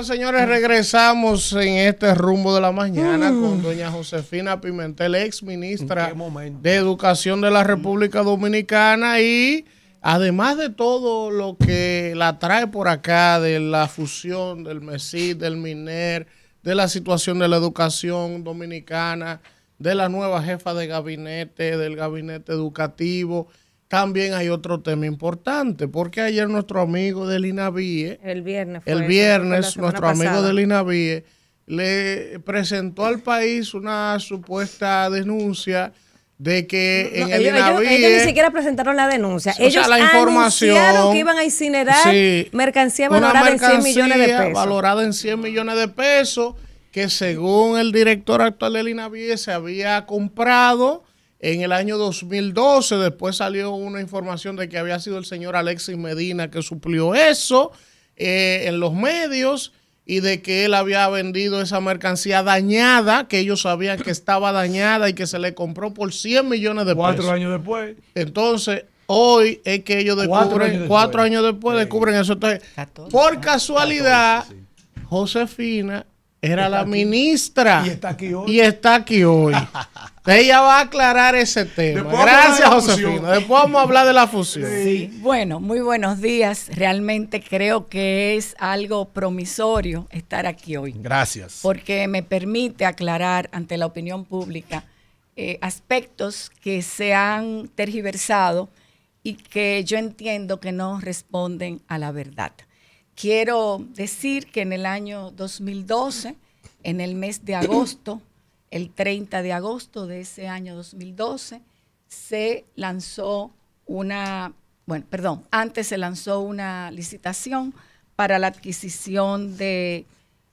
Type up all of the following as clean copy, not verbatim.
Bueno, señores, regresamos en este rumbo de la mañana con doña Josefina Pimentel, ex ministra de Educación de la República Dominicana, y además de todo lo que la trae por acá, de la fusión del MESID, del MINER, de la situación de la educación dominicana, de la nueva jefa de gabinete, del gabinete educativo. También hay otro tema importante, porque ayer nuestro amigo del INAVIE, el viernes nuestro amigo del INAVIE le presentó al país una supuesta denuncia de que en el INAVIE... Ellos ni siquiera presentaron la denuncia. Ellos la información, anunciaron que iban a incinerar mercancía valorada en 100 millones de pesos. Valorada en 100 millones de pesos, que según el director actual del INAVIE se había comprado en el año 2012. Después salió una información de que había sido el señor Alexis Medina que suplió eso en los medios, y de que él había vendido esa mercancía dañada, que ellos sabían que estaba dañada y que se le compró por 100 millones de pesos. 4 años después. Entonces, hoy es que ellos descubren, 4 años después descubren eso. Entonces, por casualidad, Josefina era la ministra. Y está aquí hoy. Ella va a aclarar ese tema. Gracias, Josefina. Después vamos a hablar de la fusión. Sí. Bueno, muy buenos días. Realmente creo que es algo promisorio estar aquí hoy. Gracias. Porque me permite aclarar ante la opinión pública aspectos que se han tergiversado y que yo entiendo que no responden a la verdad. Quiero decir que en el año 2012, en el mes de agosto, el 30 de agosto de ese año 2012, antes se lanzó una licitación para la adquisición de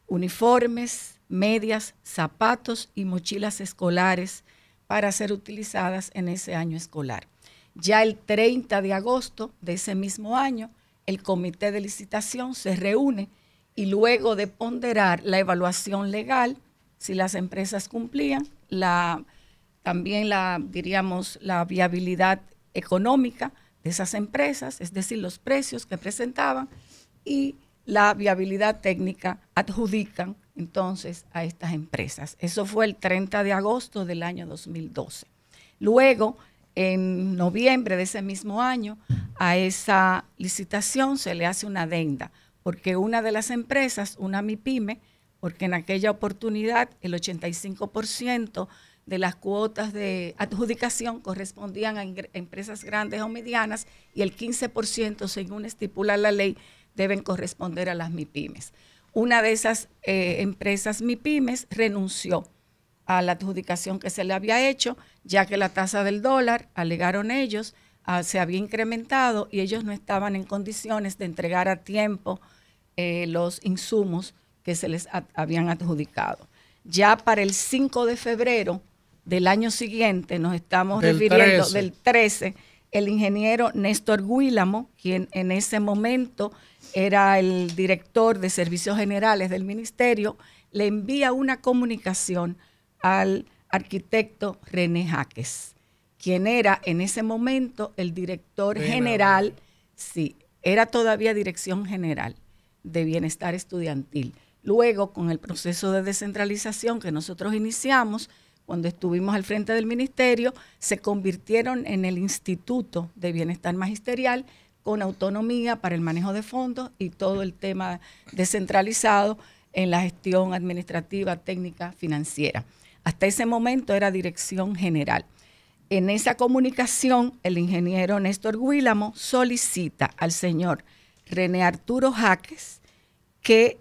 uniformes, medias, zapatos y mochilas escolares para ser utilizadas en ese año escolar. Ya el 30 de agosto de ese mismo año, el comité de licitación se reúne y luego de ponderar la evaluación legal, si las empresas cumplían, también la viabilidad económica de esas empresas, es decir, los precios que presentaban y la viabilidad técnica, adjudican entonces a estas empresas. Eso fue el 30 de agosto del año 2012. Luego, en noviembre de ese mismo año, a esa licitación se le hace una adenda, porque una de las empresas, una MIPYME, porque en aquella oportunidad el 85% de las cuotas de adjudicación correspondían a empresas grandes o medianas y el 15%, según estipula la ley, deben corresponder a las MIPYMES. Una de esas empresas MIPYMES renunció a la adjudicación que se le había hecho, ya que la tasa del dólar, alegaron ellos, se había incrementado y ellos no estaban en condiciones de entregar a tiempo los insumos que se les habían adjudicado. Ya para el 5 de febrero del año siguiente, nos estamos refiriendo del 13, el ingeniero Néstor Guílamo, quien en ese momento era el director de Servicios Generales del Ministerio, le envía una comunicación al arquitecto René Jaques, quien era en ese momento el director general, sí, era todavía Dirección General de Bienestar Estudiantil. Luego, con el proceso de descentralización que nosotros iniciamos, cuando estuvimos al frente del ministerio, se convirtieron en el Instituto de Bienestar Magisterial, con autonomía para el manejo de fondos y todo el tema descentralizado en la gestión administrativa, técnica, financiera. Hasta ese momento era Dirección General. En esa comunicación, el ingeniero Néstor Guílamo solicita al señor René Arturo Jaques que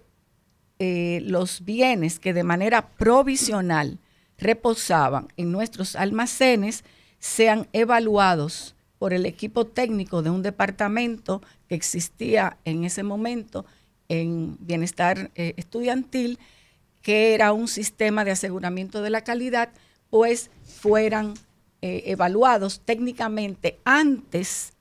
los bienes que de manera provisional reposaban en nuestros almacenes sean evaluados por el equipo técnico de un departamento que existía en ese momento en Bienestar Estudiantil, que era un sistema de aseguramiento de la calidad, pues fueran evaluados técnicamente antes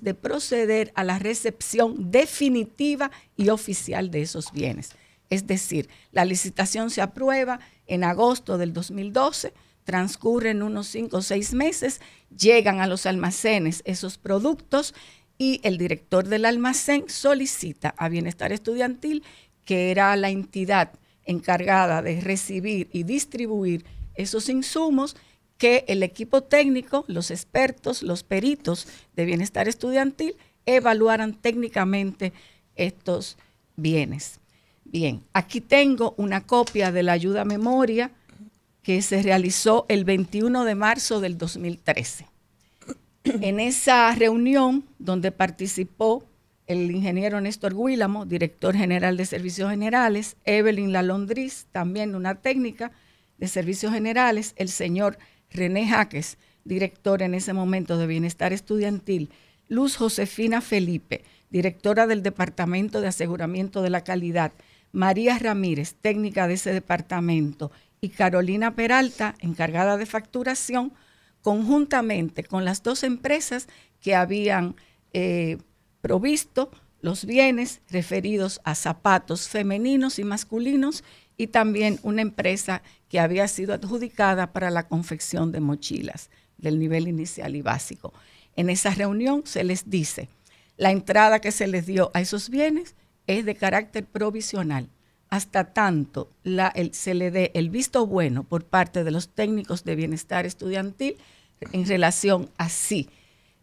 de proceder a la recepción definitiva y oficial de esos bienes. Es decir, la licitación se aprueba en agosto del 2012, transcurren unos 5 o 6 meses, llegan a los almacenes esos productos y el director del almacén solicita a Bienestar Estudiantil que era la entidad encargada de recibir y distribuir esos insumos, que el equipo técnico, los expertos, los peritos de bienestar estudiantil evaluaran técnicamente estos bienes. Bien, aquí tengo una copia de la ayuda a memoria que se realizó el 21 de marzo del 2013. En esa reunión donde participó el ingeniero Néstor Guílamo, director general de Servicios Generales, Evelyn Lalondriz, también una técnica de Servicios Generales, el señor René Jaques, director en ese momento de Bienestar Estudiantil, Luz Josefina Felipe, directora del Departamento de Aseguramiento de la Calidad, María Ramírez, técnica de ese departamento, y Carolina Peralta, encargada de facturación, conjuntamente con las dos empresas que habían provisto los bienes referidos a zapatos femeninos y masculinos, y también una empresa que había sido adjudicada para la confección de mochilas del nivel inicial y básico. En esa reunión se les dice, la entrada que se les dio a esos bienes es de carácter provisional, hasta tanto se le dé el visto bueno por parte de los técnicos de bienestar estudiantil en relación a si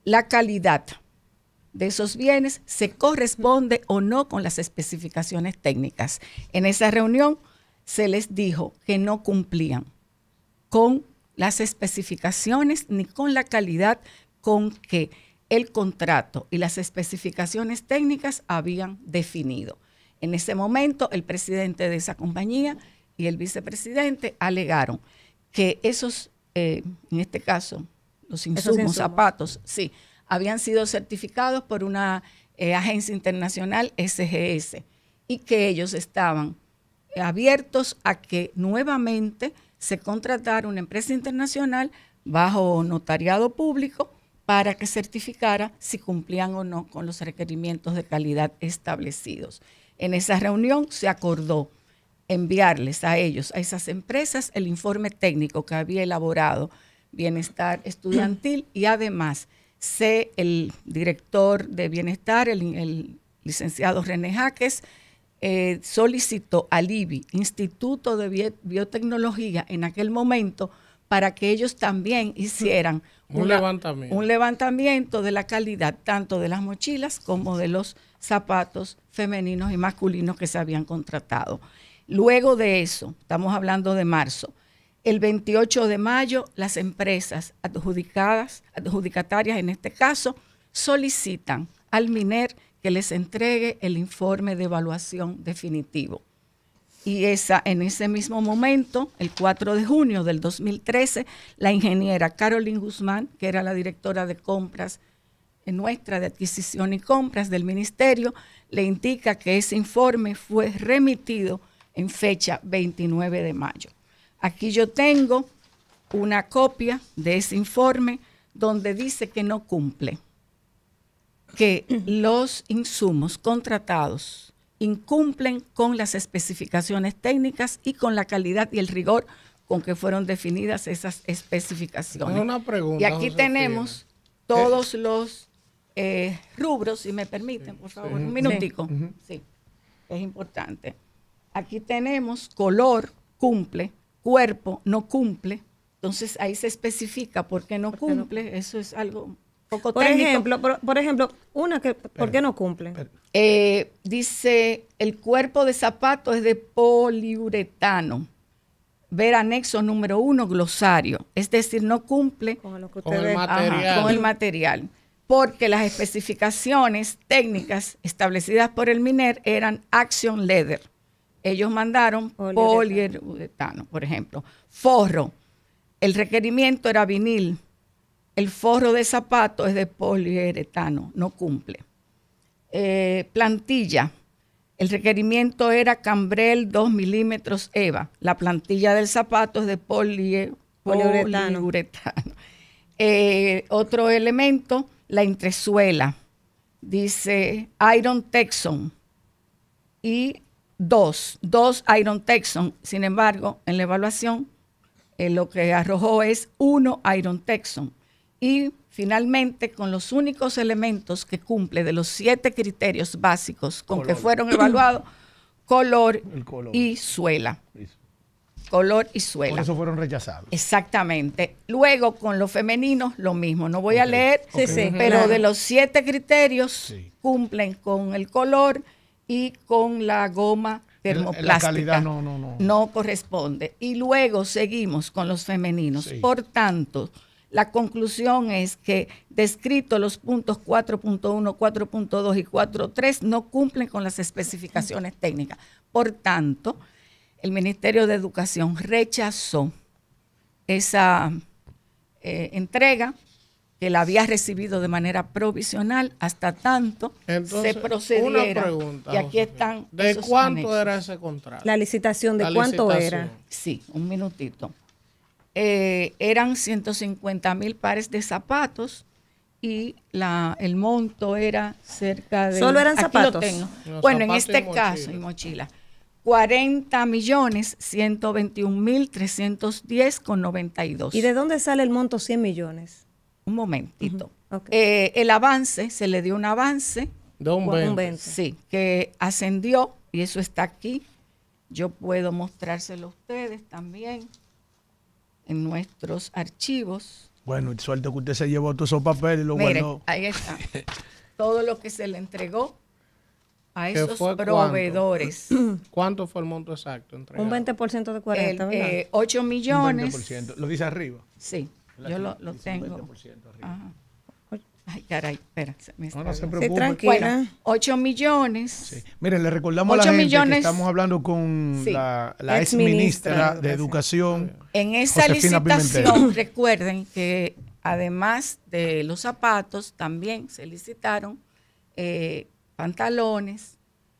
la calidad de esos bienes se corresponde o no con las especificaciones técnicas. En esa reunión se les dijo que no cumplían con las especificaciones ni con la calidad con que el contrato y las especificaciones técnicas habían definido. En ese momento, el presidente de esa compañía y el vicepresidente alegaron que esos, en este caso, los insumos, zapatos, sí, habían sido certificados por una agencia internacional, SGS, y que ellos estaban abiertos a que nuevamente se contratara una empresa internacional bajo notariado público para que certificara si cumplían o no con los requerimientos de calidad establecidos. En esa reunión se acordó enviarles a ellos, a esas empresas, el informe técnico que había elaborado Bienestar Estudiantil, y además el director de Bienestar, el licenciado René Jaques, solicitó al IBI, Instituto de Biotecnología, en aquel momento, para que ellos también hicieran un levantamiento de la calidad tanto de las mochilas como de los zapatos femeninos y masculinos que se habían contratado. Luego de eso, estamos hablando de marzo, el 28 de mayo, las empresas adjudicatarias en este caso, solicitan al MINER que les entregue el informe de evaluación definitivo. Y en ese mismo momento, el 4 de junio del 2013, la ingeniera Carolyn Guzmán, que era la directora de compras nuestra de adquisición y compras del ministerio, le indica que ese informe fue remitido en fecha 29 de mayo. Aquí yo tengo una copia de ese informe donde dice que no cumple, que los insumos contratados incumplen con las especificaciones técnicas y con la calidad y el rigor con que fueron definidas esas especificaciones. Una pregunta, y aquí tenemos todos los rubros, si me permiten, por favor, un minutico. Sí, es importante. Aquí tenemos color, cumple, cuerpo, no cumple. Entonces ahí se especifica por qué no cumple. Eso es algo poco técnico. Por ejemplo, ¿por qué no cumple? Dice, el cuerpo de zapato es de poliuretano. Ver anexo número 1, glosario. Es decir, no cumple con el material. Porque las especificaciones técnicas establecidas por el MINER eran Action Leather. Ellos mandaron poliuretano, por ejemplo. Forro, el requerimiento era vinil. El forro de zapato es de poliuretano, no cumple. Plantilla, el requerimiento era cambrel 2 milímetros EVA. La plantilla del zapato es de poliuretano. Otro elemento, la entresuela, dice Iron Texon y dos Iron Texon. Sin embargo, en la evaluación lo que arrojó es 1 Iron Texon. Y finalmente, con los únicos elementos que cumple de los 7 criterios básicos con que fueron evaluados, color y suela. Color y suela. Por eso fueron rechazados. Exactamente. Luego, con los femeninos, lo mismo. No voy a leer, pero de los 7 criterios cumplen con el color y con la goma termoplástica. La calidad no corresponde. Y luego seguimos con los femeninos. Por tanto, la conclusión es que descrito los puntos 4.1, 4.2 y 4.3 no cumplen con las especificaciones técnicas. Por tanto, el Ministerio de Educación rechazó esa entrega, que la había recibido de manera provisional hasta tanto se procediera. Una pregunta, y aquí están ¿de cuánto era ese contrato? La licitación, ¿de cuánto era? Sí, un minutito. Eran 150,000 pares de zapatos y el monto era cerca de... ¿Solo eran zapatos? Lo tengo. Bueno, en este caso, y mochila. 40.121.310,92. ¿Y de dónde sale el monto 100 millones? Un momentito. El avance, se le dio un avance. De un 20. Sí, que ascendió, y eso está aquí. Yo puedo mostrárselo a ustedes también en nuestros archivos. Bueno, suerte que usted se llevó todos esos papeles y lo guardó. Ahí está. Todo lo que se le entregó a esos proveedores. ¿Cuánto fue el monto exacto entregado? Un 20% de 40, ¿verdad? 8 millones. Un 20%. ¿Lo dice arriba? Sí, yo lo tengo. 20% arriba. Ajá. Ay, caray, espera. No se preocupe. Sí, tranquila. Bueno, 8 millones. Sí. Miren, le recordamos a la gente que estamos hablando con la ex ministra de Educación. En esa licitación, recuerden que además de los zapatos, también se licitaron pantalones,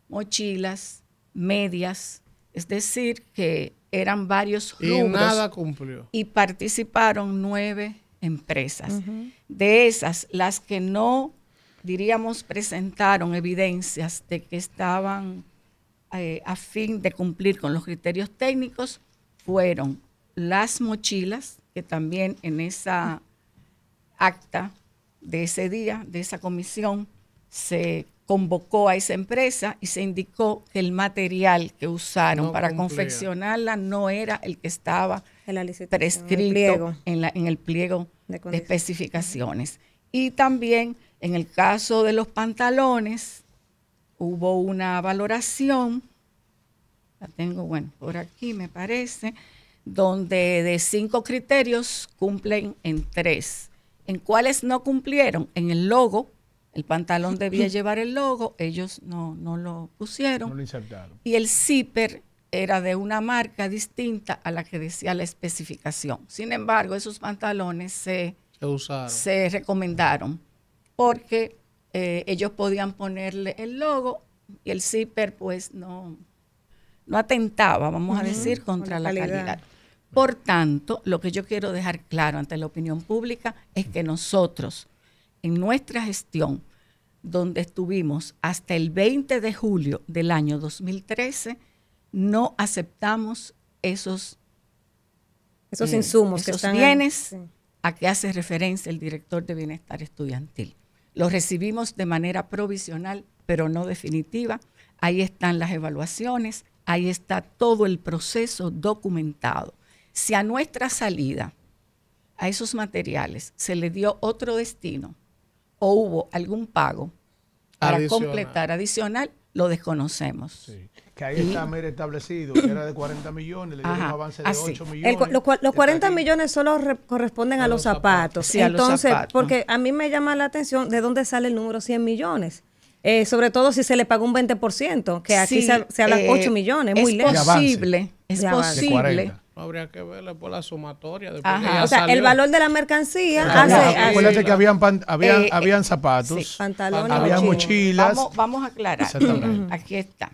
mochilas, medias, es decir, que eran varios rubros. Y nada cumplió. Y participaron 9 empresas. De esas, las que no, diríamos, presentaron evidencias de que estaban a fin de cumplir con los criterios técnicos, fueron las mochilas, que también en esa acta de ese día, de esa comisión, se convocó a esa empresa y se indicó que el material que usaron para confeccionarla no era el que estaba prescrito en el pliego de especificaciones. Y también en el caso de los pantalones hubo una valoración, la tengo, por aquí me parece, donde de 5 criterios cumplen en 3. ¿En cuáles no cumplieron? En el logo. El pantalón debía llevar el logo, ellos no lo pusieron. No lo insertaron. Y el zipper era de una marca distinta a la que decía la especificación. Sin embargo, esos pantalones se recomendaron porque ellos podían ponerle el logo y el zipper pues no atentaba, vamos a decir, contra la calidad. Por tanto, lo que yo quiero dejar claro ante la opinión pública es que nosotros, en nuestra gestión, donde estuvimos hasta el 20 de julio del año 2013, no aceptamos esos insumos, esos bienes a que hace referencia el director de Bienestar Estudiantil. Los recibimos de manera provisional, pero no definitiva. Ahí están las evaluaciones, ahí está todo el proceso documentado. Si a nuestra salida a esos materiales se le dio otro destino, o hubo algún pago para completar adicional, lo desconocemos. Sí. Que ahí está establecido, que era de 40 millones, le dieron un avance de 8 millones. Los 40 millones solo corresponden a los zapatos. Sí, entonces, a los zapatos. Porque a mí me llama la atención de dónde sale el número 100 millones. Sobre todo si se le pagó un 20%, que aquí se habla 8 millones, muy lejos. Es posible. Habría que verle por la sumatoria. O sea, el valor de la mercancía acuérdate que habían zapatos, pantalones, había mochilas. Vamos a aclarar. Aquí está.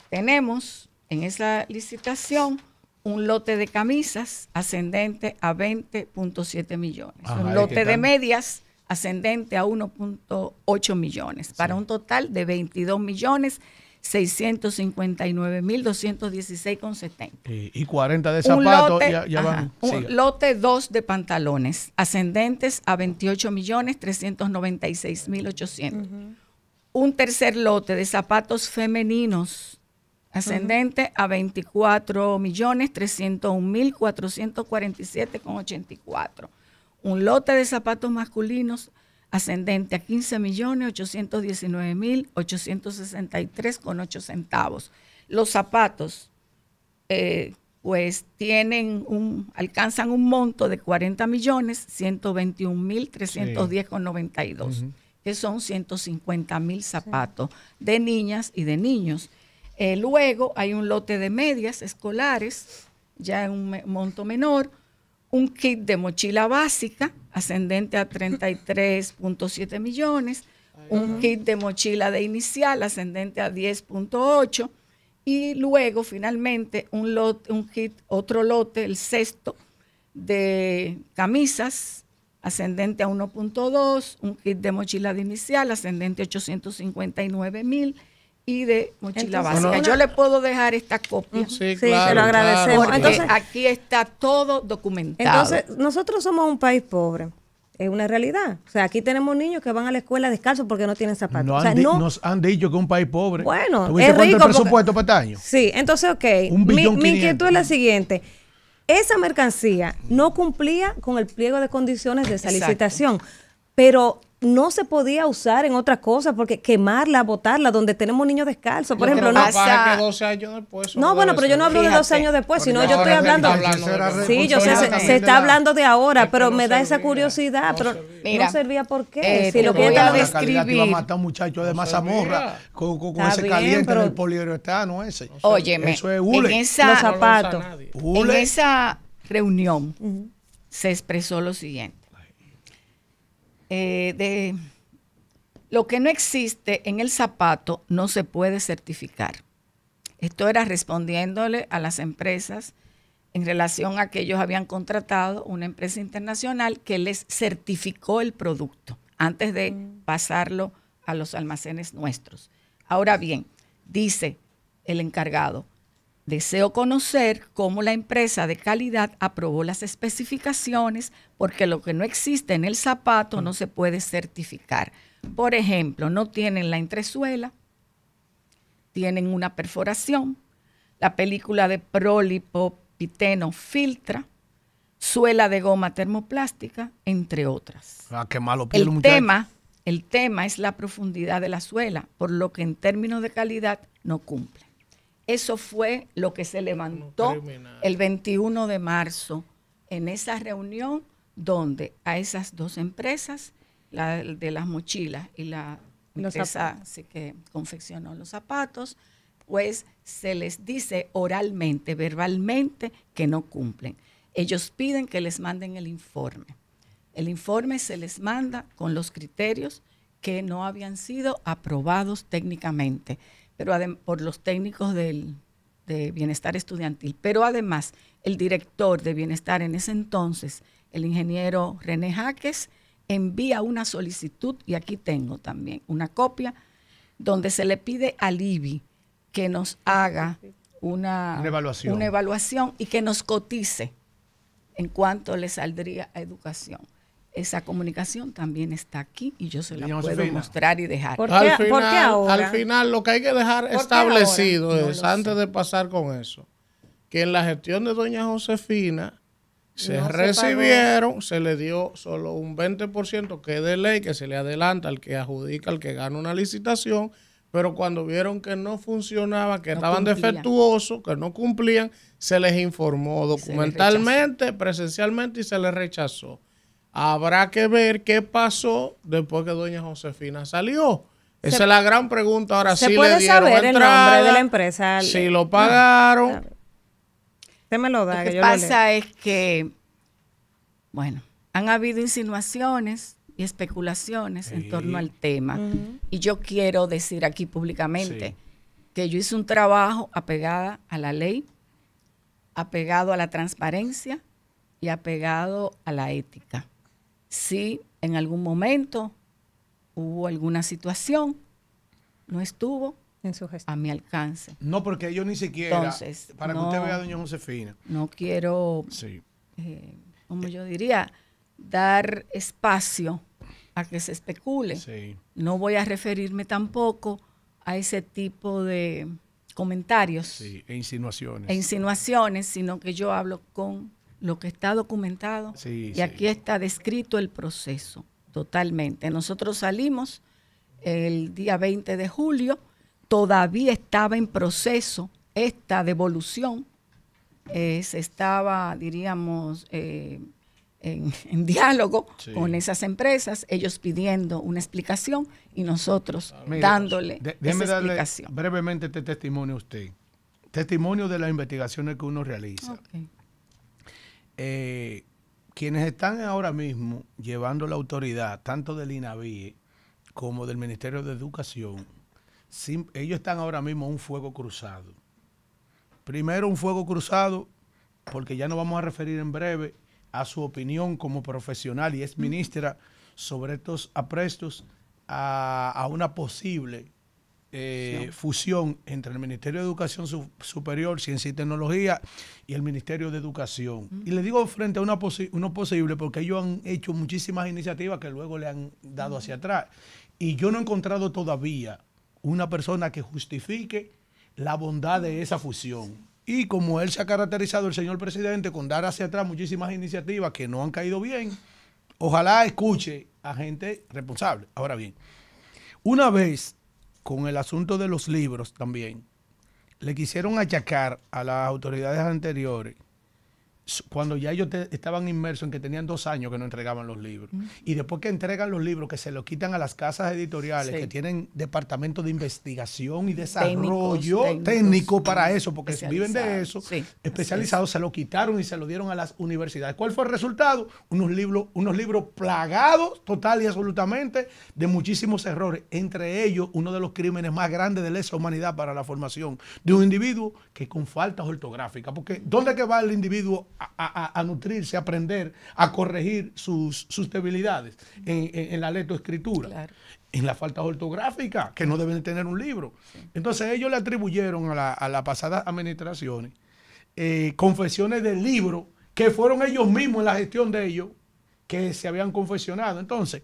Tenemos en esa licitación un lote de camisas ascendente a 20.7 millones. Un lote de medias ascendente a 1.8 millones, para un total de 22.659.216,70. Y 40 de zapatos ya van. Un lote 2 de pantalones ascendentes a 28.396.800. Un tercer lote de zapatos femeninos ascendente a 24.301.447,84. Un lote de zapatos masculinos ascendente a 15.819.863,8 centavos. Los zapatos pues alcanzan un monto de 40.121.310,92, que son 150.000 zapatos de niñas y de niños. Luego hay un lote de medias escolares, ya en un monto menor, un kit de mochila básica ascendente a 33.7 millones, un kit de mochila de inicial ascendente a 10.8, y luego finalmente otro lote, el sexto, de camisas ascendente a 1.2, un kit de mochila de inicial ascendente a 859.000 y de mochila básica. Yo le puedo dejar esta copia. Sí, claro, se lo agradecemos. Porque entonces, aquí está todo documentado. Entonces, nosotros somos un país pobre. Es una realidad. O sea, aquí tenemos niños que van a la escuela descalzos porque no tienen zapatos. Nos han dicho que es un país pobre. Bueno, ¿Tuviste cuánto es el presupuesto para este año? Sí, entonces, mi inquietud es la siguiente. Esa mercancía no cumplía con el pliego de condiciones de esa licitación, pero no se podía usar en otras cosas porque quemarla, botarla, donde tenemos niños descalzos, por ejemplo. No pasa que 12 años después. No, bueno, pero yo no hablo de 12 años después, sino yo estoy hablando. Sí, yo sé, se está hablando de ahora, pero me da esa curiosidad. Pero no servía por qué. Si lo voy a describir. Iba a matar a un muchacho de Mazamorra con ese caliente en el poliuretano ese. Óyeme, eso es hule. Los zapatos. En esa reunión se expresó lo siguiente. Lo que no existe en el zapato no se puede certificar. Esto era respondiéndole a las empresas en relación a que ellos habían contratado una empresa internacional que les certificó el producto antes de pasarlo a los almacenes nuestros. Ahora bien, dice el encargado, deseo conocer cómo la empresa de calidad aprobó las especificaciones porque lo que no existe en el zapato no se puede certificar. Por ejemplo, no tienen la entresuela, tienen una perforación, la película de polipropileno filtra, suela de goma termoplástica, entre otras. Qué malo el tema es la profundidad de la suela, por lo que en términos de calidad no cumple. Eso fue lo que se levantó el 21 de marzo en esa reunión donde a esas dos empresas, la de las mochilas y la empresa que confeccionó los zapatos, pues se les dice oralmente, verbalmente, que no cumplen. Ellos piden que les manden el informe. El informe se les manda con los criterios que no habían sido aprobados técnicamente, pero por los técnicos de bienestar estudiantil. Pero además, el director de bienestar en ese entonces, el ingeniero René Jaques, envía una solicitud, y aquí tengo también una copia, donde se le pide al IBI que nos haga una evaluación y que nos cotice en cuánto le saldría a educación. Esa comunicación también está aquí y yo se la puedo mostrar y dejar. ¿Por qué ahora? Al final, lo que hay que dejar establecido es, antes de pasar con eso, que en la gestión de doña Josefina se le dio solo un 20%, que es de ley, que se le adelanta al que adjudica, al que gana una licitación, pero cuando vieron que no funcionaba, que estaban defectuosos, que no cumplían, se les informó documentalmente, presencialmente, y se les rechazó. Habrá que ver qué pasó después que doña Josefina salió. Esa es la gran pregunta. Ahora sí le dieron saber entrada, el nombre de la empresa. Si lo pagaron. Usted me lo da. Lo que pasa es que, bueno, han habido insinuaciones y especulaciones en torno al tema. Y yo quiero decir aquí públicamente que yo hice un trabajo apegado a la ley, apegado a la transparencia y apegado a la ética. Si en algún momento hubo alguna situación, no estuvo en su gestión, a mi alcance. No, porque yo ni siquiera, entonces, para que usted vea a doña Josefina. No quiero, como yo diría, dar espacio a que se especule. No voy a referirme tampoco a ese tipo de comentarios. Sí, e insinuaciones. E insinuaciones, sino que yo hablo con lo que está documentado. Sí, y aquí está descrito el proceso totalmente. Nosotros salimos el día 20 de julio, todavía estaba en proceso esta devolución, se estaba, diríamos, en diálogo con esas empresas, ellos pidiendo una explicación y nosotros dándole esa explicación. Brevemente este testimonio a usted. Testimonio de las investigaciones que uno realiza. Okay. Quienes están ahora mismo llevando la autoridad, tanto del INAVIE como del Ministerio de Educación, ellos están ahora mismo a un fuego cruzado. Primero, un fuego cruzado, porque ya nos vamos a referir en breve a su opinión como profesional y ex ministra sobre estos aprestos a una posible fusión entre el Ministerio de Educación Superior, Ciencia y Tecnología y el Ministerio de Educación. Y le digo frente a uno posible porque ellos han hecho muchísimas iniciativas que luego le han dado hacia atrás. Y yo no he encontrado todavía una persona que justifique la bondad de esa fusión. Y como él se ha caracterizado, el señor presidente, con dar hacia atrás muchísimas iniciativas que no han caído bien, ojalá escuche a gente responsable. Ahora bien, una vez con el asunto de los libros también, le quisieron achacar a las autoridades anteriores cuando ya ellos estaban inmersos en que tenían 2 años que no entregaban los libros. Y después que entregan los libros, que se los quitan a las casas editoriales, que tienen departamentos de investigación y desarrollo técnico para eso, porque viven de eso, especializados, se lo quitaron y se lo dieron a las universidades. ¿Cuál fue el resultado? Unos libros plagados total y absolutamente de muchísimos errores. Entre ellos, uno de los crímenes más grandes de lesa humanidad para la formación de un individuo que con faltas ortográficas. Porque ¿dónde es que va el individuo a nutrirse, a aprender, a corregir sus debilidades en la lectoescritura? Claro. En la falta ortográfica, que no deben tener un libro. Entonces ellos le atribuyeron a las pasadas administraciones confesiones del libro que fueron ellos mismos en la gestión de ellos que se habían confesionado. Entonces,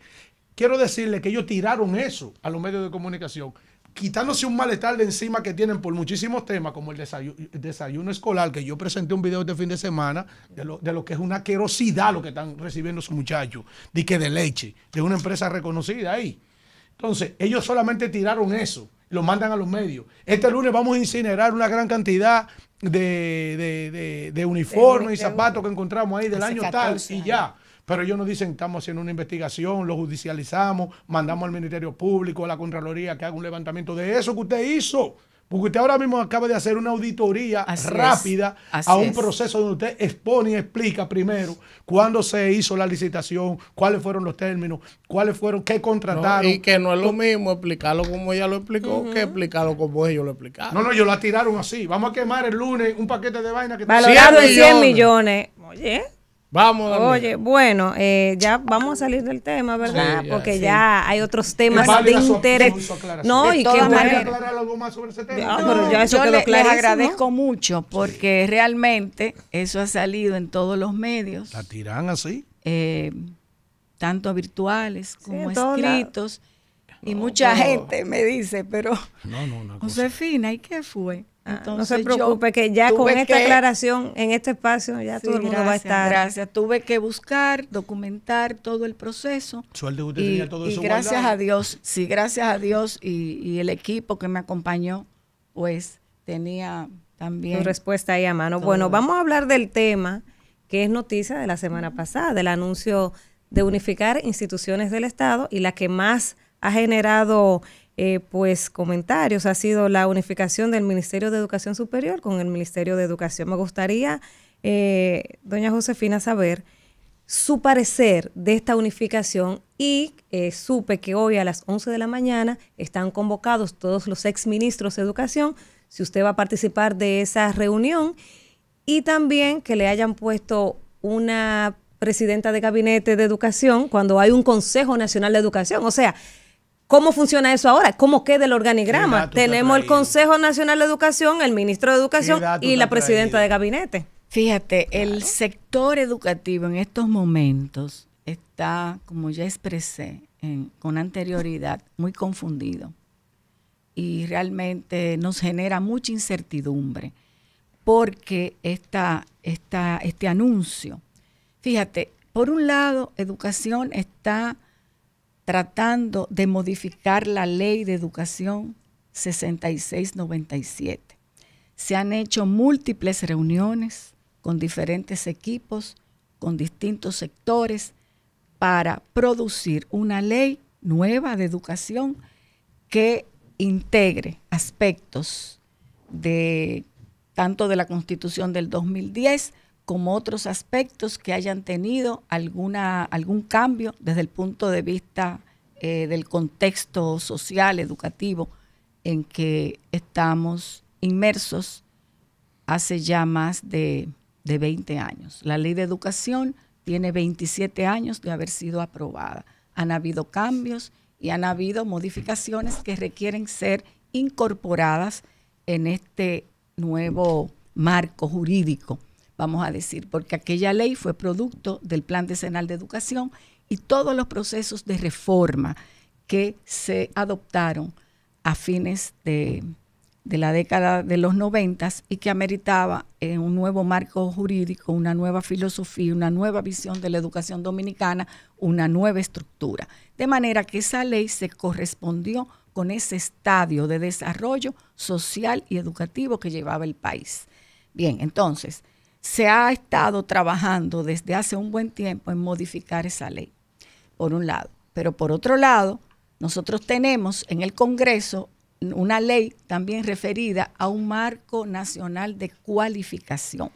quiero decirle que ellos tiraron eso a los medios de comunicación, quitándose un malestar de encima que tienen por muchísimos temas, como el desayuno escolar, que yo presenté un video este fin de semana de lo que es una asquerosidad lo que están recibiendo esos muchachos, de leche, de una empresa reconocida ahí. Entonces, ellos solamente tiraron eso, lo mandan a los medios. Este lunes vamos a incinerar una gran cantidad de uniformes y zapatos que encontramos ahí del año tal y ya. Pero ellos nos dicen, estamos haciendo una investigación, lo judicializamos, mandamos al Ministerio Público, a la Contraloría, que haga un levantamiento de eso que usted hizo. Porque usted ahora mismo acaba de hacer una auditoría rápida a un proceso donde usted expone y explica primero cuándo se hizo la licitación, cuáles fueron los términos, qué contrataron. Y que no es lo mismo explicarlo como ella lo explicó que explicarlo como ellos lo explicaron. No, ellos la tiraron así. Vamos a quemar el lunes un paquete de vaina que valorado en 100 millones. Oye. Vamos, Daniel. Oye, bueno, ya vamos a salir del tema, ¿verdad? Sí, porque ya hay otros temas de interés. No, y que aclarar algo más sobre ese tema. Pero ya eso quedó clarísimo. Les agradezco mucho porque realmente eso ha salido en todos los medios. La tiran así. Tanto virtuales como escritos. Y mucha gente me dice, pero Josefina, ¿y qué fue? Entonces, no se preocupe, que ya con esta aclaración en este espacio ya todo el mundo va a estar. Gracias, tuve que buscar, documentar todo el proceso. Suerte que usted tenía todo eso gracias guardado. A Dios, sí, gracias a Dios y el equipo que me acompañó, pues tenía también su respuesta ahí a mano. Todo. Bueno, vamos a hablar del tema que es noticia de la semana pasada, del anuncio de unificar instituciones del Estado, y la que más ha generado pues comentarios ha sido la unificación del Ministerio de Educación Superior con el Ministerio de Educación. Me gustaría, doña Josefina, saber su parecer de esta unificación y supe que hoy a las 11 de la mañana están convocados todos los exministros de Educación, si usted va a participar de esa reunión, y también que le hayan puesto una presidenta de gabinete de educación cuando hay un Consejo Nacional de Educación. O sea, ¿cómo funciona eso ahora? ¿Cómo queda el organigrama? Tenemos el Consejo Nacional de Educación, el ministro de Educación y la presidenta de gabinete. Fíjate, el sector educativo en estos momentos está, como ya expresé con anterioridad, muy confundido. y realmente nos genera mucha incertidumbre porque este anuncio, fíjate, por un lado, Educación está tratando de modificar la ley de educación 6697. Se han hecho múltiples reuniones con diferentes equipos, con distintos sectores, para producir una ley nueva de educación que integre aspectos tanto de la Constitución del 2010 como otros aspectos que hayan tenido algún cambio desde el punto de vista del contexto social, educativo, en que estamos inmersos hace ya más de 20 años. La Ley de Educación tiene 27 años de haber sido aprobada. Han habido cambios y han habido modificaciones que requieren ser incorporadas en este nuevo marco jurídico, vamos a decir, porque aquella ley fue producto del Plan Decenal de Educación y todos los procesos de reforma que se adoptaron a fines de la década de los 90 y que ameritaba un nuevo marco jurídico, una nueva filosofía, una nueva visión de la educación dominicana, una nueva estructura. De manera que esa ley se correspondió con ese estadio de desarrollo social y educativo que llevaba el país. Bien, entonces, se ha estado trabajando desde hace un buen tiempo en modificar esa ley, por un lado. Pero por otro lado, nosotros tenemos en el Congreso una ley también referida a un marco nacional de cualificación.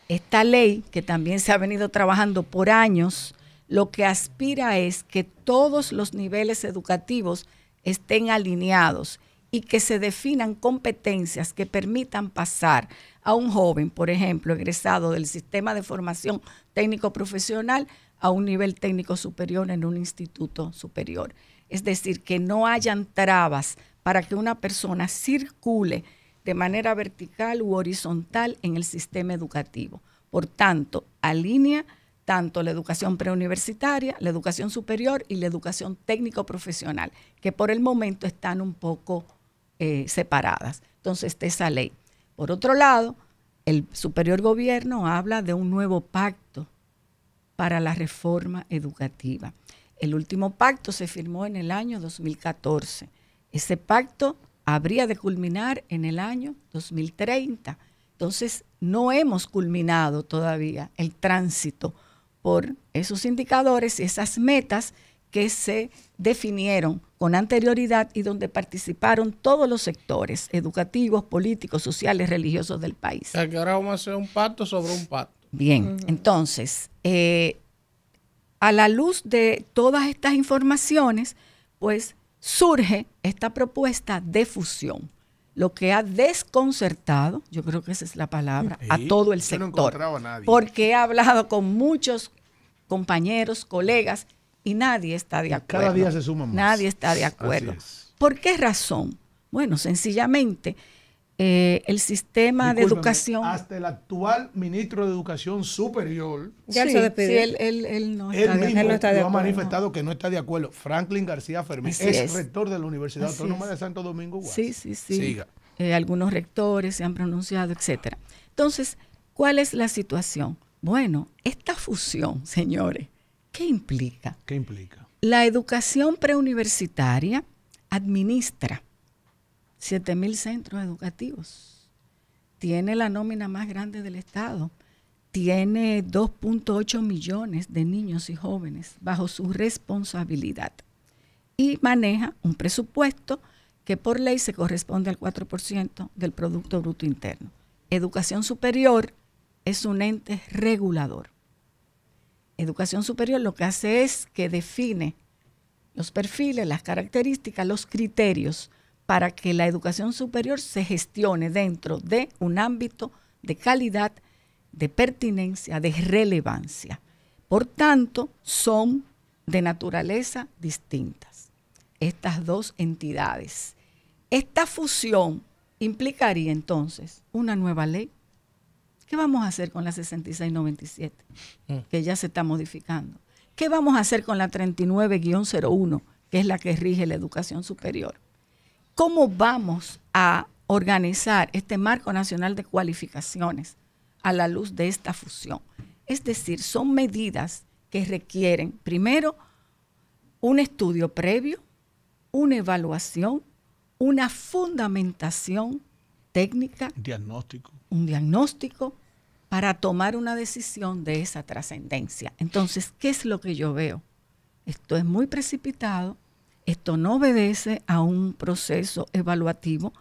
Esta ley, que también se ha venido trabajando por años, lo que aspira es que todos los niveles educativos estén alineados y que se definan competencias que permitan pasar a un joven, por ejemplo, egresado del sistema de formación técnico profesional a un nivel técnico superior en un instituto superior. Es decir, que no hayan trabas para que una persona circule de manera vertical u horizontal en el sistema educativo. Por tanto, alinea tanto la educación preuniversitaria, la educación superior y la educación técnico-profesional, que por el momento están un poco separadas. Entonces, está esa ley. Por otro lado, el superior gobierno habla de un nuevo pacto para la reforma educativa. El último pacto se firmó en el año 2014. Ese pacto habría de culminar en el año 2030. Entonces, no hemos culminado todavía el tránsito por esos indicadores y esas metas que se definieron con anterioridad y donde participaron todos los sectores educativos, políticos, sociales, religiosos del país. O sea, que ahora vamos a hacer un pacto sobre un pacto. Bien, entonces, a la luz de todas estas informaciones, pues surge esta propuesta de fusión, lo que ha desconcertado, yo creo que esa es la palabra, a todo el sector, porque he hablado con muchos compañeros, colegas, y nadie está de acuerdo. Cada día se suma más. Nadie está de acuerdo. ¿Por qué razón? Bueno, sencillamente, el sistema de educación... Hasta el actual ministro de Educación Superior... Ya se despidió. Sí, él no está de acuerdo. Él ha manifestado que no está de acuerdo. Franklin García Fermín es rector de la Universidad Autónoma de Santo Domingo. Sí. Siga. Algunos rectores se han pronunciado, etcétera. Entonces, ¿cuál es la situación? Bueno, esta fusión, señores, ¿qué implica? ¿Qué implica? La educación preuniversitaria administra 7,000 centros educativos. Tiene la nómina más grande del Estado. Tiene 2.8 millones de niños y jóvenes bajo su responsabilidad. Y maneja un presupuesto que por ley se corresponde al 4% del Producto Bruto Interno. Educación superior es un ente regulador. Educación superior lo que hace es que define los perfiles, las características, los criterios para que la educación superior se gestione dentro de un ámbito de calidad, de pertinencia, de relevancia. Por tanto, son de naturaleza distintas estas dos entidades. Esta fusión implicaría entonces una nueva ley. ¿Qué vamos a hacer con la 6697? Que ya se está modificando. ¿Qué vamos a hacer con la 39-01, que es la que rige la educación superior? ¿cómo vamos a organizar este marco nacional de cualificaciones a la luz de esta fusión? Es decir, son medidas que requieren, primero, un estudio previo, una evaluación, una fundamentación técnica, un diagnóstico para tomar una decisión de esa trascendencia. Entonces, ¿qué es lo que yo veo? Esto es muy precipitado, esto no obedece a un proceso evaluativo,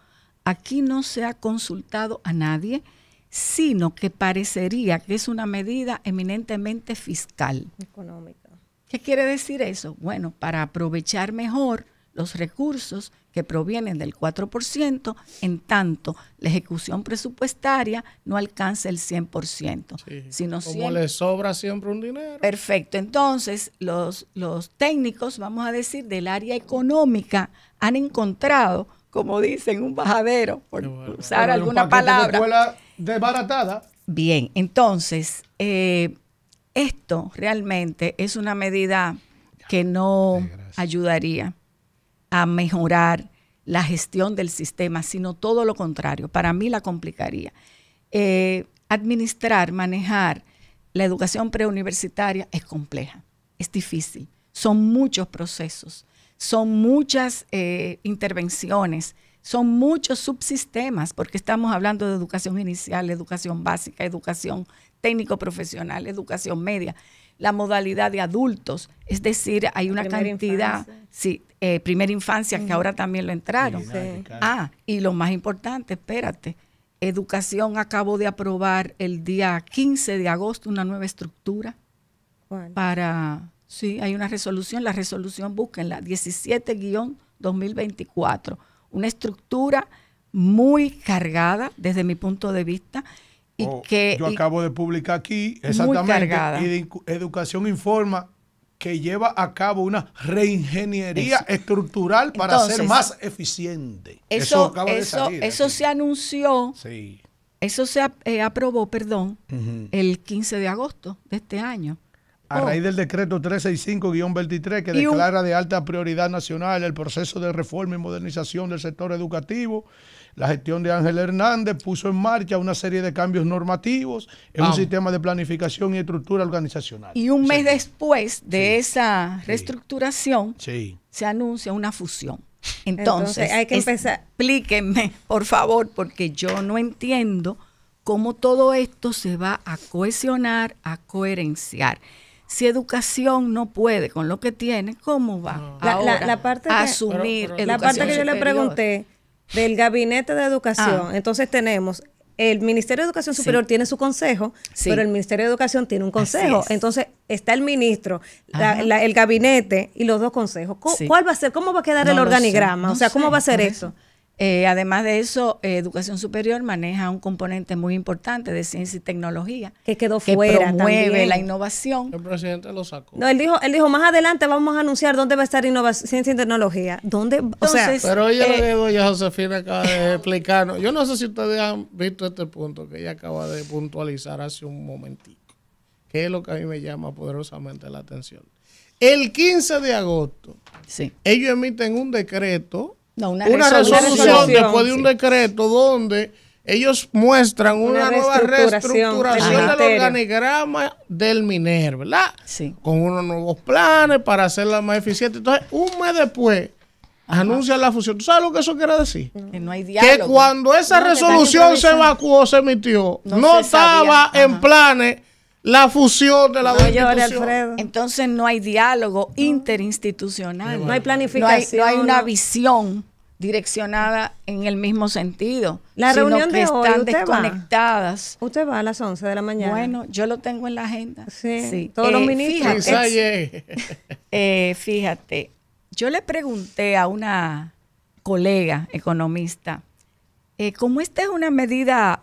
aquí no se ha consultado a nadie, sino que parecería que es una medida eminentemente fiscal. Económica. ¿Qué quiere decir eso? Bueno, para aprovechar mejor los recursos que provienen del 4%, en tanto la ejecución presupuestaria no alcanza el 100%. Sí, sino como le sobra siempre un dinero. Perfecto. Entonces, los técnicos, vamos a decir, del área económica han encontrado, como dicen, un bajadero, por usar alguna palabra. De escuela desbaratada. Bien, entonces, esto realmente es una medida que no ayudaría a mejorar la gestión del sistema, sino todo lo contrario. Para mí la complicaría. Administrar, manejar la educación preuniversitaria es compleja, es difícil. Son muchos procesos, son muchas intervenciones, son muchos subsistemas, porque estamos hablando de educación inicial, educación básica, educación técnico-profesional, educación media, la modalidad de adultos, es decir, hay una cantidad, primera infancia, que ahora también lo entraron. Sí. Y lo más importante, espérate, Educación acabó de aprobar el día 15 de agosto una nueva estructura sí, hay una resolución, la resolución búsquenla, 17-2024, una estructura muy cargada desde mi punto de vista. Yo acabo de publicar aquí, exactamente, y Educación informa que lleva a cabo una reingeniería estructural para ser más eficiente. Eso se anunció, eso se aprobó, el 15 de agosto de este año. A raíz del decreto 365-23 que declara de alta prioridad nacional el proceso de reforma y modernización del sector educativo, la gestión de Ángel Hernández puso en marcha una serie de cambios normativos en un sistema de planificación y estructura organizacional. Y un mes después de esa reestructuración se anuncia una fusión. Entonces hay que empezar. Explíquenme, por favor, porque yo no entiendo cómo todo esto se va a cohesionar, a coherenciar. Si educación no puede con lo que tiene, ¿cómo va la parte a asumir educación la parte que yo le superior? Pregunté del Gabinete de Educación, entonces tenemos el Ministerio de Educación Superior tiene su consejo, pero el Ministerio de Educación tiene un consejo. Entonces está el ministro, el gabinete y los dos consejos. ¿Cuál va a ser? ¿Cómo va a quedar el organigrama? ¿Cómo va a ser eso? Además de eso, Educación Superior maneja un componente muy importante de ciencia y tecnología que quedó fuera, promueve también la innovación. El presidente lo sacó. No, él dijo más adelante vamos a anunciar dónde va a estar ciencia y tecnología. ¿Dónde? Entonces, pero ella lo que doña Josefina acaba de explicarnos. Yo no sé si ustedes han visto este punto que ella acaba de puntualizar hace un momentico, que es lo que a mí me llama poderosamente la atención. El 15 de agosto, ellos emiten un decreto. No, una resolución después de un decreto donde ellos muestran una nueva reestructuración del organigrama del MINER, ¿verdad? Sí. Con unos nuevos planes para hacerla más eficiente. Entonces, un mes después, anuncian la fusión. ¿Tú sabes lo que eso quiere decir? Que no hay diálogo. Que cuando esa resolución se evacuó, se emitió, no estaba en planes la fusión de las dos instituciones. Entonces no hay diálogo interinstitucional. No hay planificación. No hay una visión direccionada en el mismo sentido. La reunión de hoy, están desconectadas. ¿Usted va a las 11 de la mañana? Bueno, yo lo tengo en la agenda. Sí. Todos los ministros. Fíjate, yo le pregunté a una colega economista, como esta es una medida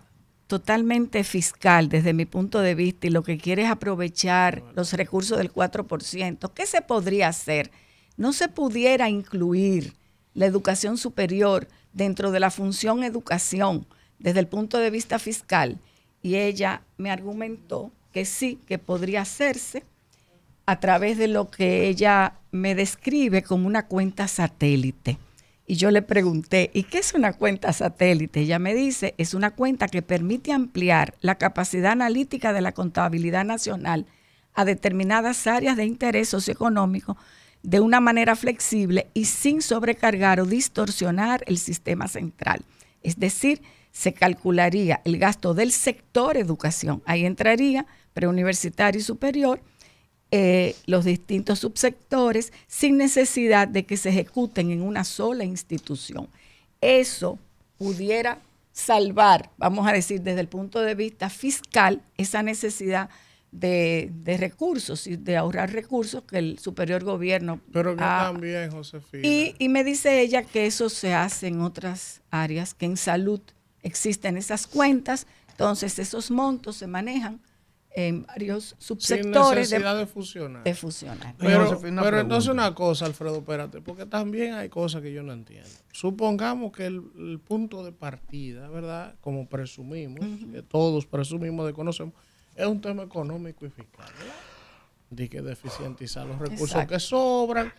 totalmente fiscal desde mi punto de vista y lo que quiere es aprovechar los recursos del 4%, ¿qué se podría hacer? ¿No se pudiera incluir la educación superior dentro de la función educación desde el punto de vista fiscal? Y ella me argumentó que sí, que podría hacerse a través de lo que ella me describe como una cuenta satélite. y yo le pregunté, ¿y qué es una cuenta satélite? Ella me dice, es una cuenta que permite ampliar la capacidad analítica de la contabilidad nacional a determinadas áreas de interés socioeconómico de una manera flexible y sin sobrecargar o distorsionar el sistema central. Es decir, se calcularía el gasto del sector educación. Ahí entraría preuniversitario y superior, los distintos subsectores, sin necesidad de que se ejecuten en una sola institución. Eso pudiera salvar, vamos a decir, desde el punto de vista fiscal, esa necesidad de recursos y de ahorrar recursos que el superior gobierno pero que también, Josefina. Y me dice ella que eso se hace en otras áreas, que en salud existen esas cuentas, entonces esos montos se manejan en varios subsectores. Sin necesidad de fusionar. Pero entonces una cosa, Alfredo, espérate, porque también hay cosas que yo no entiendo. Supongamos que el punto de partida, ¿verdad? Como presumimos, que todos presumimos de conocemos, es un tema económico y fiscal, ¿verdad? De que deficientizar los recursos que sobran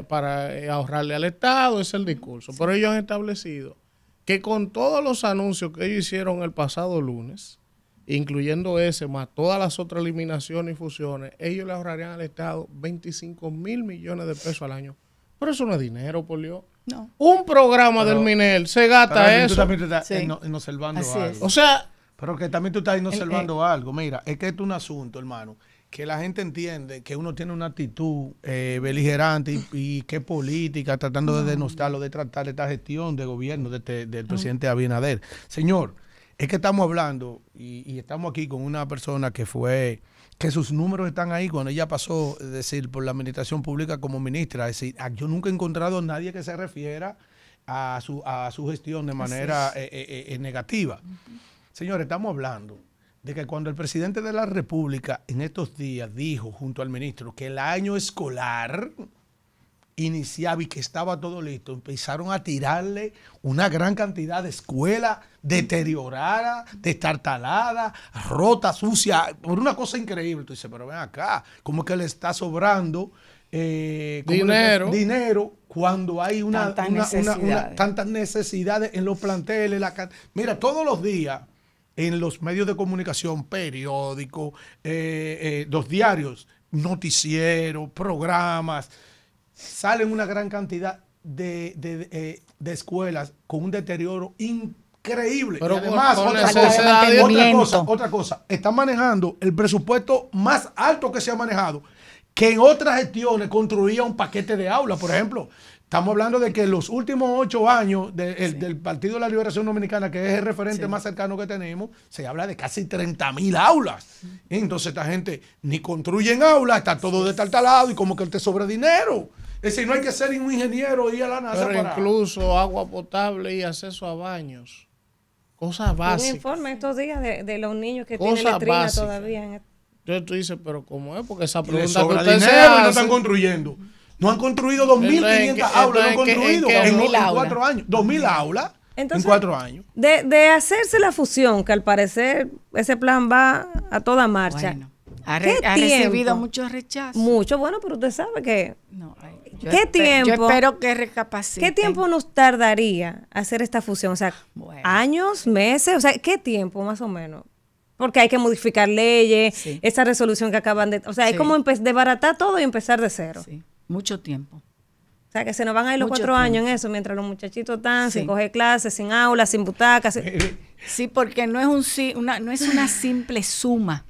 para ahorrarle al Estado, ese es el discurso. Pero ellos han establecido que con todos los anuncios que ellos hicieron el pasado lunes, incluyendo ese, más todas las otras eliminaciones y fusiones, ellos le ahorrarían al Estado 25 mil millones de pesos al año. Pero eso no es dinero, por Dios. No. Un programa del MINEL se gasta eso. Tú también te estás observando algo. O sea, pero que también tú estás observando algo. Mira, es que esto es un asunto, hermano, que la gente entiende que uno tiene una actitud beligerante y que política, tratando de denostarlo, de tratar esta gestión de gobierno del presidente Abinader. Señor, es que estamos hablando y estamos aquí con una persona que sus números están ahí cuando ella pasó, es decir, por la administración pública como ministra. Es decir, yo nunca he encontrado a nadie que se refiera a su gestión de manera negativa. Señores, estamos hablando de que cuando el presidente de la República en estos días dijo junto al ministro que el año escolar iniciaba y que estaba todo listo, empezaron a tirarle una gran cantidad de escuelas deterioradas, destartaladas, rotas, sucias, por una cosa increíble. Tú dices, pero ven acá, como que le está sobrando dinero cuando hay tantas necesidades en los planteles. Mira, todos los días en los medios de comunicación, periódicos, los diarios, noticieros, programas, salen una gran cantidad de escuelas con un deterioro increíble. Pero y además, otra cosa, están manejando el presupuesto más alto que se ha manejado, que en otras gestiones construía un paquete de aulas. Por ejemplo, estamos hablando de que en los últimos 8 años del Partido de la Liberación Dominicana, que es el referente más cercano que tenemos, se habla de casi 30.000 aulas. Entonces esta gente ni construyen aulas, está todo destartalado y como que te sobra dinero. Es decir, no hay que ser un ingeniero y ir a la NASA. Pero incluso agua potable y acceso a baños. Cosas básicas. Un informe estos días de los niños que tienen letrina todavía. Entonces tú dices, pero ¿cómo es? Porque esa pregunta que usted se hace, no están construyendo. No han construido 2.500 aulas, no han construido en 4 años. 2.000 aulas en 4 años. De hacerse la fusión, que al parecer ese plan va a toda marcha. Bueno, ha recibido muchos rechazos. Mucho, bueno, pero usted sabe que... No, ¿Qué tiempo? Yo espero que recapaciten. ¿Qué tiempo nos tardaría hacer esta fusión? O sea, años, meses, o sea, ¿qué tiempo más o menos? Porque hay que modificar leyes, esa resolución que acaban de... O sea, hay como desbaratar todo y empezar de cero. Sí, mucho tiempo. O sea, que se nos van a ir los 4 años en eso, mientras los muchachitos están sin coger clases, sin aulas, sin butacas. Sí, porque no es una simple suma.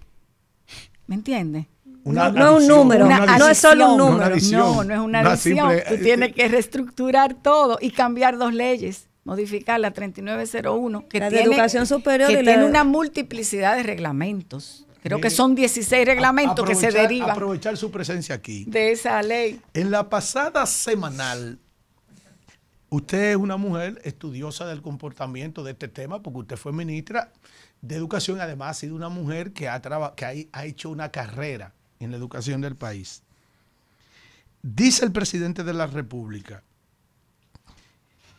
¿Me entiendes? No es un número, no es solo un número. No es una adición. Tú tienes que reestructurar todo y cambiar 2 leyes. Modificar la 3901, que de educación superior, que tiene una multiplicidad de reglamentos. Creo que son 16 reglamentos que se derivan. Aprovechar su presencia aquí. De esa ley. En la pasada semanal, usted es una mujer estudiosa del comportamiento de este tema, porque usted fue ministra de Educación y además ha sido una mujer que ha hecho una carrera en la educación del país. Dice el presidente de la República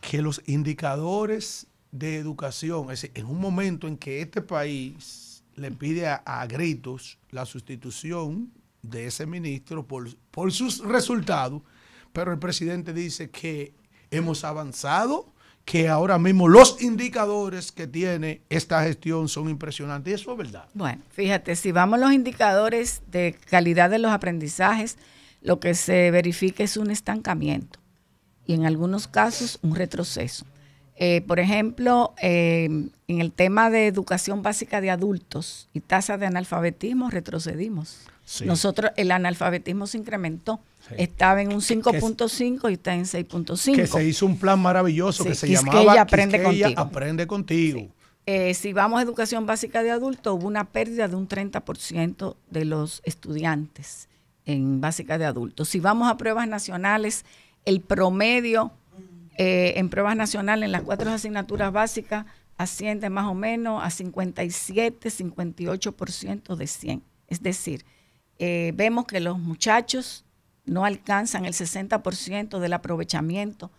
que los indicadores de educación, es decir, en un momento en que este país le pide a gritos la sustitución de ese ministro por sus resultados, pero el presidente dice que hemos avanzado, que ahora mismo los indicadores que tiene esta gestión son impresionantes. Y eso es verdad. Bueno, fíjate, si vamos a los indicadores de calidad de los aprendizajes, lo que se verifica es un estancamiento y en algunos casos un retroceso. Por ejemplo, en el tema de educación básica de adultos y tasa de analfabetismo, retrocedimos. Sí. Nosotros, el analfabetismo se incrementó. Sí. Estaba en un 5.5 y está en 6.5. Que se hizo un plan maravilloso que se llamaba Aprende Contigo. Sí. Si vamos a educación básica de adultos, hubo una pérdida de un 30% de los estudiantes en básica de adultos. Si vamos a pruebas nacionales, el promedio en pruebas nacionales en las 4 asignaturas básicas asciende más o menos a 57, 58% de 100. Es decir, vemos que los muchachos no alcanzan el 60% del aprovechamiento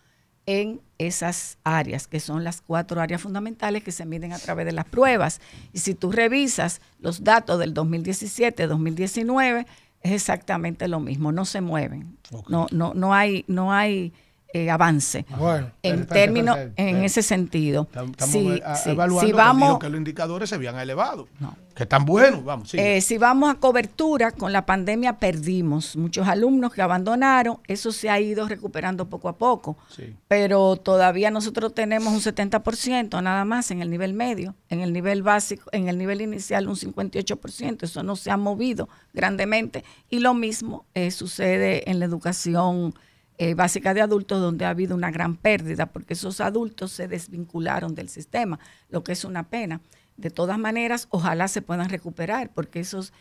en esas áreas, que son las 4 áreas fundamentales que se miden a través de las pruebas. Y si tú revisas los datos del 2017-2019, es exactamente lo mismo, no se mueven, okay. no hay avance en términos, en ese sentido. Estamos evaluando, si vamos, que los indicadores se habían elevado, que están buenos, vamos. Si vamos a cobertura, con la pandemia perdimos muchos alumnos que abandonaron, eso se ha ido recuperando poco a poco, pero todavía nosotros tenemos un 70% nada más en el nivel medio, en el nivel básico, en el nivel inicial un 58%, eso no se ha movido grandemente, y lo mismo sucede en la educación básica de adultos, donde ha habido una gran pérdida porque esos adultos se desvincularon del sistema, lo que es una pena. De todas maneras, ojalá se puedan recuperar porque esos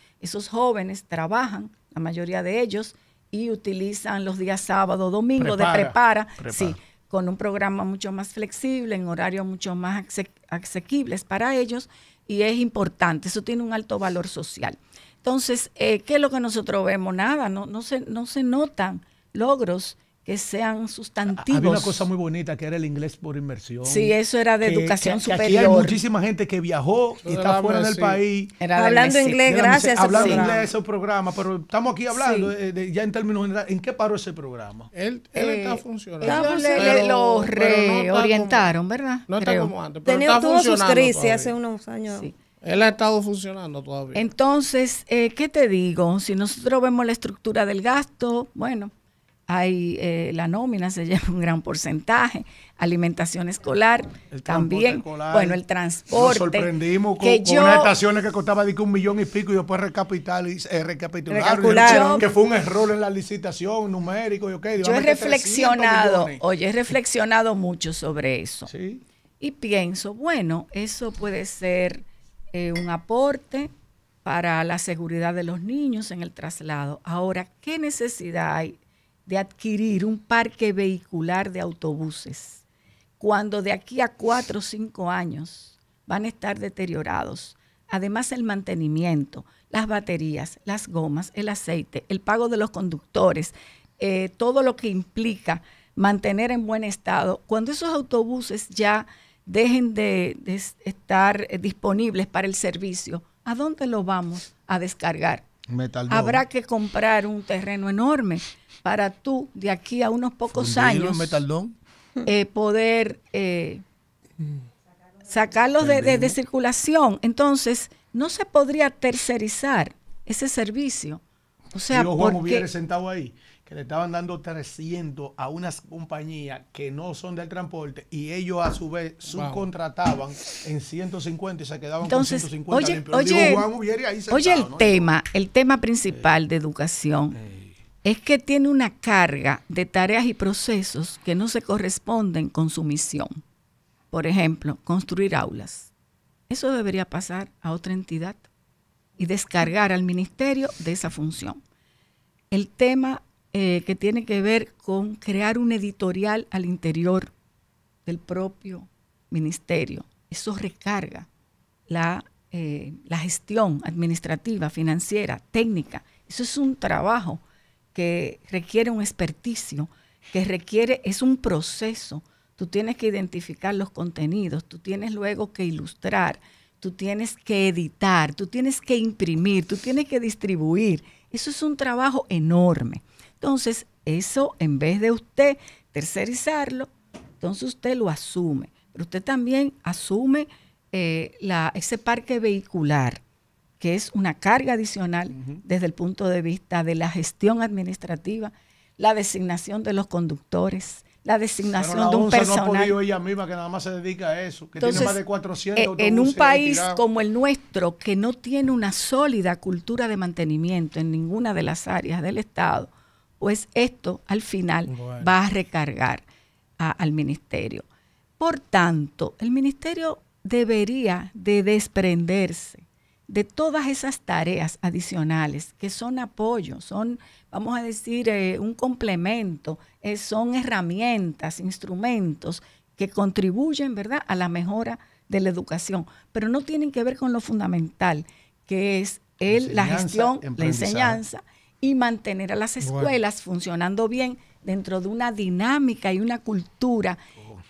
jóvenes trabajan, la mayoría de ellos, y utilizan los días sábado, domingo de prepara. Sí, con un programa mucho más flexible, en horarios mucho más asequibles para ellos, y es importante, eso tiene un alto valor social. Entonces, ¿qué es lo que nosotros vemos? Nada, no se notan logros que sean sustantivos. Había una cosa muy bonita que era el inglés por inmersión. Sí, eso era de educación superior. Aquí hay muchísima gente que viajó y está fuera del país. Hablando inglés gracias a ese programa. Pero estamos aquí hablando ya en términos generales. ¿En qué paró ese programa? Él está funcionando. Lo reorientaron, ¿verdad? No está como antes, pero tuvo sus crisis hace unos años. Sí. Él ha estado funcionando todavía. Entonces, ¿qué te digo? Si nosotros vemos la estructura del gasto, bueno, hay la nómina se lleva un gran porcentaje, alimentación escolar también, bueno, el transporte. Nos sorprendimos con unas estaciones que costaba $1 millón y pico y después recapitularon que fue un error en la licitación numérico. Yo he reflexionado mucho sobre eso. ¿Sí? Y pienso, bueno, eso puede ser un aporte para la seguridad de los niños en el traslado. Ahora, ¿qué necesidad hay de adquirir un parque vehicular de autobuses cuando de aquí a 4 o 5 años van a estar deteriorados? Además, el mantenimiento, las baterías, las gomas, el aceite, el pago de los conductores, todo lo que implica mantener en buen estado. Cuando esos autobuses ya dejen de estar disponibles para el servicio, ¿a dónde lo vamos a descargar? Habrá que comprar un terreno enorme para tú, de aquí a unos pocos años, poder sacarlos de circulación. Entonces, no se podría tercerizar ese servicio. O sea, Juan hubiera sentado ahí, que le estaban dando 300 a unas compañías que no son del transporte y ellos a su vez subcontrataban en 150 y se quedaban entonces, con 150 limpios. Oye, el tema principal de educación es que tiene una carga de tareas y procesos que no se corresponden con su misión. Por ejemplo, construir aulas. Eso debería pasar a otra entidad y descargar al ministerio de esa función. El tema que tiene que ver con crear un editorial al interior del propio ministerio. Eso recarga la gestión administrativa, financiera, técnica. Eso es un trabajo que requiere un experticio, es un proceso. Tú tienes que identificar los contenidos, tú tienes luego que ilustrar, tú tienes que editar, tú tienes que imprimir, tú tienes que distribuir. Eso es un trabajo enorme. Entonces, eso en vez de usted tercerizarlo, entonces usted lo asume, pero usted también asume ese parque vehicular, que es una carga adicional desde el punto de vista de la gestión administrativa, la designación de los conductores, la designación de un personal. No ha podido ella misma, que nada más se dedica a eso, que entonces, tiene más de 400 autobuses. En un país como el nuestro, que no tiene una sólida cultura de mantenimiento en ninguna de las áreas del Estado, pues esto al final va a recargar al ministerio. Por tanto, el ministerio debería de desprenderse de todas esas tareas adicionales que son apoyo, son, vamos a decir, un complemento, son herramientas, instrumentos que contribuyen, ¿verdad?, a la mejora de la educación, pero no tienen que ver con lo fundamental, que es la gestión, la enseñanza y mantener a las escuelas funcionando bien dentro de una dinámica y una cultura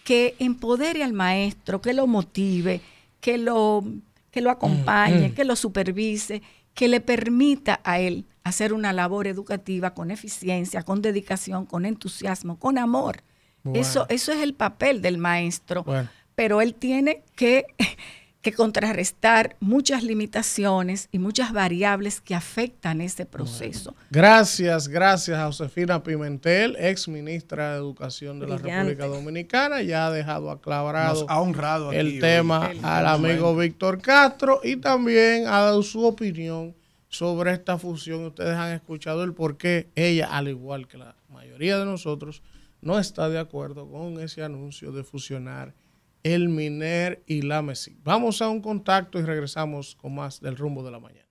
que empodere al maestro, que lo motive, que lo acompañe, que lo supervise, que le permita a él hacer una labor educativa con eficiencia, con dedicación, con entusiasmo, con amor. Eso es el papel del maestro, pero él tiene que contrarrestar muchas limitaciones y muchas variables que afectan ese proceso. Gracias a Josefina Pimentel, ex ministra de Educación de la República Dominicana. Ya ha dejado aclarado el tema al amigo Víctor Castro y también ha dado su opinión sobre esta fusión. Ustedes han escuchado el por qué ella, al igual que la mayoría de nosotros, no está de acuerdo con ese anuncio de fusionar el MINER y la MESIC. Vamos a un contacto y regresamos con más del Rumbo de la Mañana.